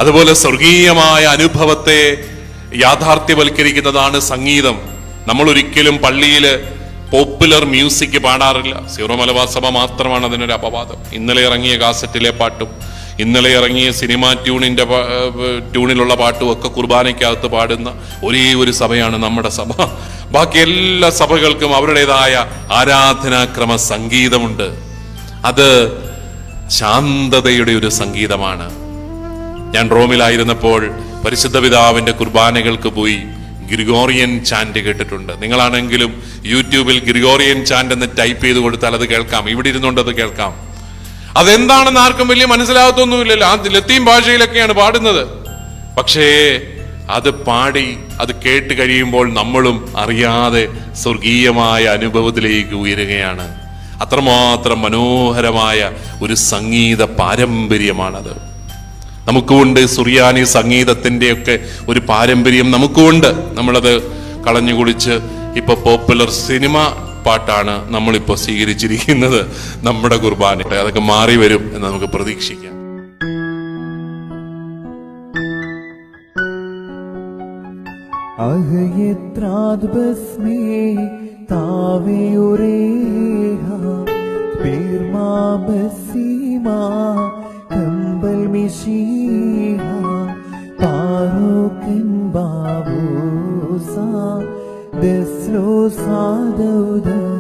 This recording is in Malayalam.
അതുപോലെ സ്വർഗീയമായ അനുഭവത്തെ യാഥാർത്ഥ്യവൽക്കരിക്കുന്നതാണ് സംഗീതം. നമ്മൾ ഒരിക്കലും പള്ളിയില് പോപ്പുലർ മ്യൂസിക് പാടാറില്ല. സീറോ മലബാർ സഭ മാത്രമാണ് അതിനൊരു അപവാദം. ഇന്നലെ ഇറങ്ങിയ കാസറ്റിലെ പാട്ടും ഇന്നലെ ഇറങ്ങിയ സിനിമാ ട്യൂണിലുള്ള പാട്ടും ഒക്കെ കുർബാനയ്ക്കകത്ത് പാടുന്ന ഒരേ ഒരു സഭയാണ് നമ്മുടെ സഭ. ബാക്കി എല്ലാ സഭകൾക്കും അവരുടേതായ ആരാധനാക്രമ സംഗീതമുണ്ട്. അത് ശാന്തതയുടെ ഒരു സംഗീതമാണ്. ഞാൻ റോമിലായിരുന്നപ്പോൾ പരിശുദ്ധ പിതാവിന്റെ കുർബാനകൾക്ക് പോയി ഗ്രിഗോറിയൻ ചാൻഡ് കേട്ടിട്ടുണ്ട്. നിങ്ങളാണെങ്കിലും യൂട്യൂബിൽ ഗ്രിഗോറിയൻ ചാൻഡ് എന്ന് ടൈപ്പ് ചെയ്ത് കൊടുത്താൽ അത് കേൾക്കാം. ഇവിടെ ഇരുന്നുകൊണ്ട് അത് കേൾക്കാം. അതെന്താണെന്ന് ആർക്കും വലിയ മനസ്സിലാകത്തൊന്നുമില്ലല്ലോ. ആ ലത്തീൻ ഭാഷയിലൊക്കെയാണ് പാടുന്നത്. പക്ഷേ അത് പാടി അത് കേട്ട് കഴിയുമ്പോൾ നമ്മളും അറിയാതെ സ്വർഗീയമായ അനുഭവത്തിലേക്ക് ഉയരുകയാണ്. അത്രമാത്രം മനോഹരമായ ഒരു സംഗീത പാരമ്പര്യമാണത്. നമുക്കുമുണ്ട് സുറിയാനി സംഗീതത്തിന്റെ ഒക്കെ ഒരു പാരമ്പര്യം നമുക്കുമുണ്ട്. നമ്മളത് കളഞ്ഞു കുളിച്ച് ഇപ്പൊ പോപ്പുലർ സിനിമ പാട്ടാണ് നമ്മളിപ്പോ സ്വീകരിച്ചിരിക്കുന്നത് നമ്മുടെ കുർബാന. അതൊക്കെ മാറി വരും എന്ന് നമുക്ക് പ്രതീക്ഷിക്കാം. Kambal Mishiha Parokin Babusa Deslo Sadauda